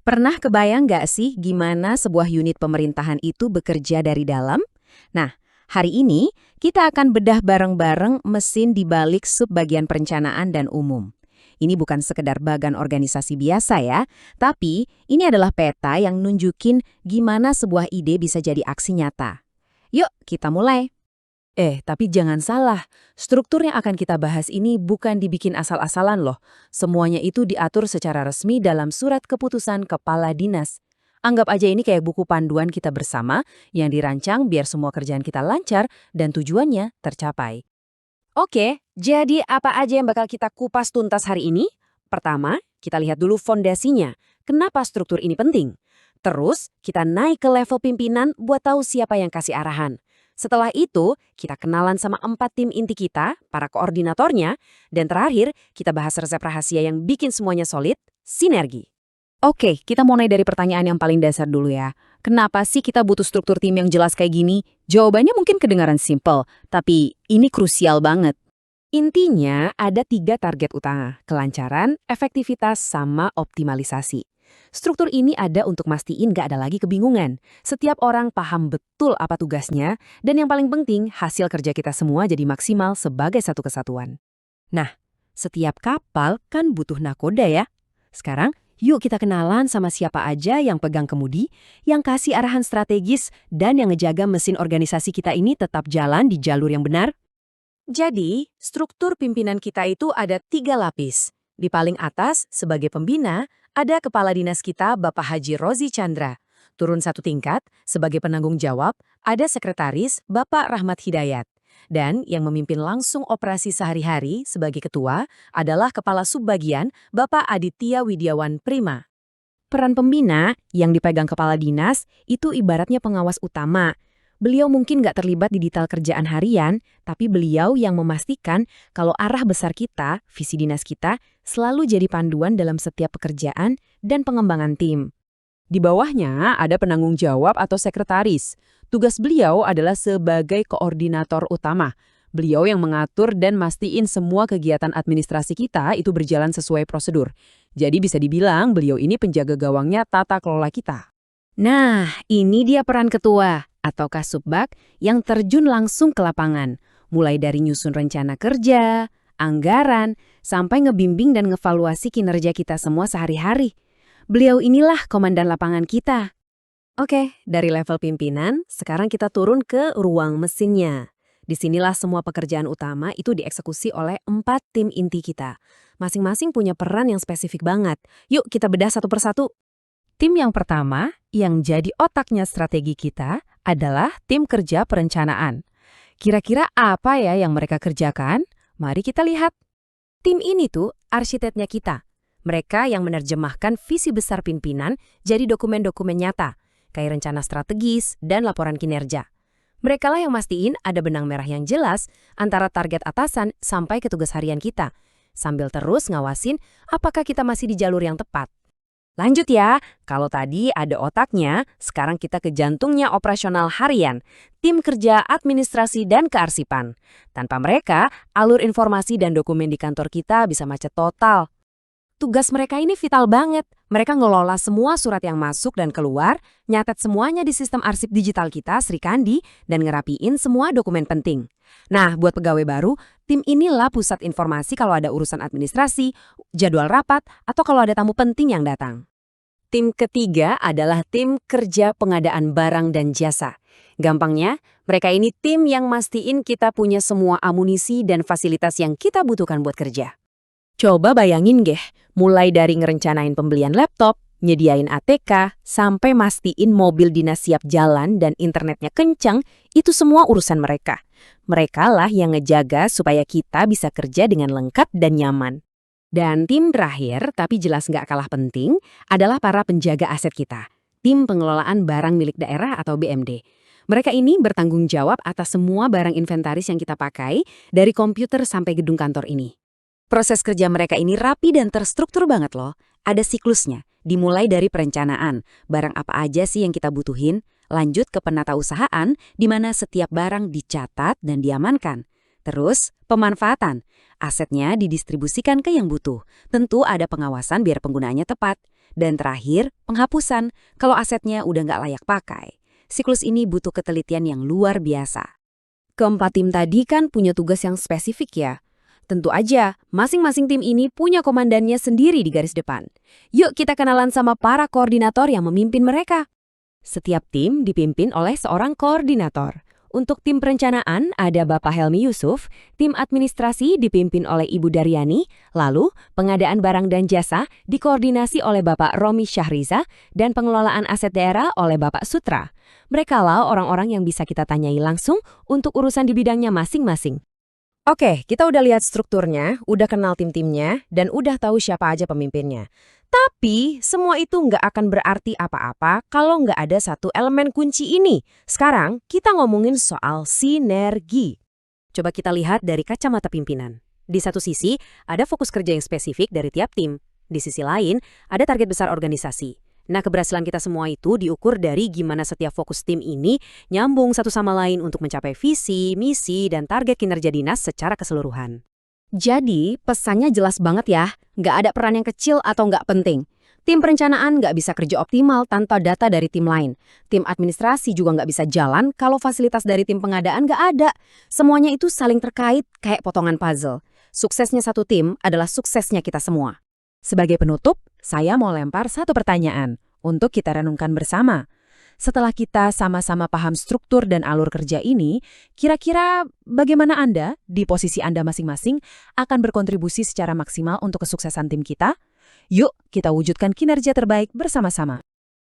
Pernah kebayang nggak sih gimana sebuah unit pemerintahan itu bekerja dari dalam? Nah, hari ini kita akan bedah bareng-bareng mesin di balik subbagian perencanaan dan umum. Ini bukan sekedar bagan organisasi biasa ya, tapi ini adalah peta yang nunjukin gimana sebuah ide bisa jadi aksi nyata. Yuk, kita mulai. Tapi jangan salah, struktur yang akan kita bahas ini bukan dibikin asal-asalan loh. Semuanya itu diatur secara resmi dalam surat keputusan kepala dinas. Anggap aja ini kayak buku panduan kita bersama yang dirancang biar semua kerjaan kita lancar dan tujuannya tercapai. Oke, jadi apa aja yang bakal kita kupas tuntas hari ini? Pertama, kita lihat dulu fondasinya. Kenapa struktur ini penting? Terus, kita naik ke level pimpinan buat tahu siapa yang kasih arahan. Setelah itu, kita kenalan sama 4 tim inti kita, para koordinatornya, dan terakhir, kita bahas resep rahasia yang bikin semuanya solid, sinergi. Oke, kita mulai dari pertanyaan yang paling dasar dulu ya. Kenapa sih kita butuh struktur tim yang jelas kayak gini? Jawabannya mungkin kedengaran simple, tapi ini krusial banget. Intinya ada 3 target utama, kelancaran, efektivitas, sama optimalisasi. Struktur ini ada untuk mastiin gak ada lagi kebingungan. Setiap orang paham betul apa tugasnya, dan yang paling penting, hasil kerja kita semua jadi maksimal sebagai satu kesatuan. Nah, setiap kapal kan butuh nakoda ya. Sekarang, yuk kita kenalan sama siapa aja yang pegang kemudi, yang kasih arahan strategis, dan yang ngejaga mesin organisasi kita ini tetap jalan di jalur yang benar. Jadi, struktur pimpinan kita itu ada 3 lapis. Di paling atas, sebagai pembina, ada Kepala Dinas kita Bapak Haji Rozi Chandra. Turun 1 tingkat, sebagai penanggung jawab, ada Sekretaris Bapak Rahmat Hidayat. Dan yang memimpin langsung operasi sehari-hari sebagai ketua adalah Kepala Subbagian Bapak Aditya Widiawan Prima. Peran pembina yang dipegang Kepala Dinas itu ibaratnya pengawas utama. Beliau mungkin nggak terlibat di detail kerjaan harian, tapi beliau yang memastikan kalau arah besar kita, visi dinas kita, selalu jadi panduan dalam setiap pekerjaan dan pengembangan tim. Di bawahnya ada penanggung jawab atau sekretaris. Tugas beliau adalah sebagai koordinator utama. Beliau yang mengatur dan mastiin semua kegiatan administrasi kita itu berjalan sesuai prosedur. Jadi bisa dibilang beliau ini penjaga gawangnya tata kelola kita. Nah, ini dia peran ketua atau Kasubbag yang terjun langsung ke lapangan, mulai dari nyusun rencana kerja, anggaran, sampai ngebimbing dan ngevaluasi kinerja kita semua sehari-hari. Beliau inilah komandan lapangan kita. Oke, dari level pimpinan, sekarang kita turun ke ruang mesinnya. Disinilah semua pekerjaan utama itu dieksekusi oleh 4 tim inti kita. Masing-masing punya peran yang spesifik banget. Yuk kita bedah satu persatu. Tim yang pertama, yang jadi otaknya strategi kita, adalah tim kerja perencanaan. Kira-kira apa ya yang mereka kerjakan? Mari kita lihat. Tim ini tuh arsiteknya kita. Mereka yang menerjemahkan visi besar pimpinan jadi dokumen-dokumen nyata, kayak rencana strategis dan laporan kinerja. Merekalah yang mastiin ada benang merah yang jelas antara target atasan sampai ke tugas harian kita, sambil terus ngawasin apakah kita masih di jalur yang tepat. Lanjut ya, kalau tadi ada otaknya, sekarang kita ke jantungnya operasional harian, tim kerja administrasi dan kearsipan. Tanpa mereka, alur informasi dan dokumen di kantor kita bisa macet total. Tugas mereka ini vital banget. Mereka ngelola semua surat yang masuk dan keluar, nyatet semuanya di sistem arsip digital kita, Sri Kandi, dan ngerapiin semua dokumen penting. Nah, buat pegawai baru, tim inilah pusat informasi kalau ada urusan administrasi, jadwal rapat, atau kalau ada tamu penting yang datang. Tim ketiga adalah tim kerja pengadaan barang dan jasa. Gampangnya, mereka ini tim yang mastiin kita punya semua amunisi dan fasilitas yang kita butuhkan buat kerja. Coba bayangin deh, mulai dari ngerencanain pembelian laptop, nyediain ATK, sampai mastiin mobil dinas siap jalan dan internetnya kencang, itu semua urusan mereka. Merekalah yang ngejaga supaya kita bisa kerja dengan lengkap dan nyaman. Dan tim terakhir, tapi jelas nggak kalah penting, adalah para penjaga aset kita. Tim pengelolaan barang milik daerah atau BMD. Mereka ini bertanggung jawab atas semua barang inventaris yang kita pakai, dari komputer sampai gedung kantor ini. Proses kerja mereka ini rapi dan terstruktur banget loh. Ada siklusnya, dimulai dari perencanaan, barang apa aja sih yang kita butuhin, lanjut ke penatausahaan, di mana setiap barang dicatat dan diamankan. Terus, pemanfaatan. Asetnya didistribusikan ke yang butuh. Tentu ada pengawasan biar penggunaannya tepat. Dan terakhir, penghapusan kalau asetnya udah nggak layak pakai. Siklus ini butuh ketelitian yang luar biasa. Keempat tim tadi kan punya tugas yang spesifik ya. Tentu aja, masing-masing tim ini punya komandannya sendiri di garis depan. Yuk kita kenalan sama para koordinator yang memimpin mereka. Setiap tim dipimpin oleh seorang koordinator. Untuk tim perencanaan ada Bapak Helmi Yusuf, tim administrasi dipimpin oleh Ibu Daryani, lalu pengadaan barang dan jasa dikoordinasi oleh Bapak Romi Syahriza, dan pengelolaan aset daerah oleh Bapak Sutra. Merekalah orang-orang yang bisa kita tanyai langsung untuk urusan di bidangnya masing-masing. Oke, kita udah lihat strukturnya, udah kenal tim-timnya, dan udah tahu siapa aja pemimpinnya. Tapi, semua itu nggak akan berarti apa-apa kalau nggak ada satu elemen kunci ini. Sekarang, kita ngomongin soal sinergi. Coba kita lihat dari kacamata pimpinan. Di satu sisi, ada fokus kerja yang spesifik dari tiap tim. Di sisi lain, ada target besar organisasi. Nah, keberhasilan kita semua itu diukur dari gimana setiap fokus tim ini nyambung satu sama lain untuk mencapai visi, misi, dan target kinerja dinas secara keseluruhan. Jadi, pesannya jelas banget ya, nggak ada peran yang kecil atau nggak penting. Tim perencanaan nggak bisa kerja optimal tanpa data dari tim lain. Tim administrasi juga nggak bisa jalan kalau fasilitas dari tim pengadaan nggak ada. Semuanya itu saling terkait kayak potongan puzzle. Suksesnya satu tim adalah suksesnya kita semua. Sebagai penutup, saya mau lempar satu pertanyaan untuk kita renungkan bersama. Setelah kita sama-sama paham struktur dan alur kerja ini, kira-kira bagaimana Anda, di posisi Anda masing-masing, akan berkontribusi secara maksimal untuk kesuksesan tim kita? Yuk, kita wujudkan kinerja terbaik bersama-sama.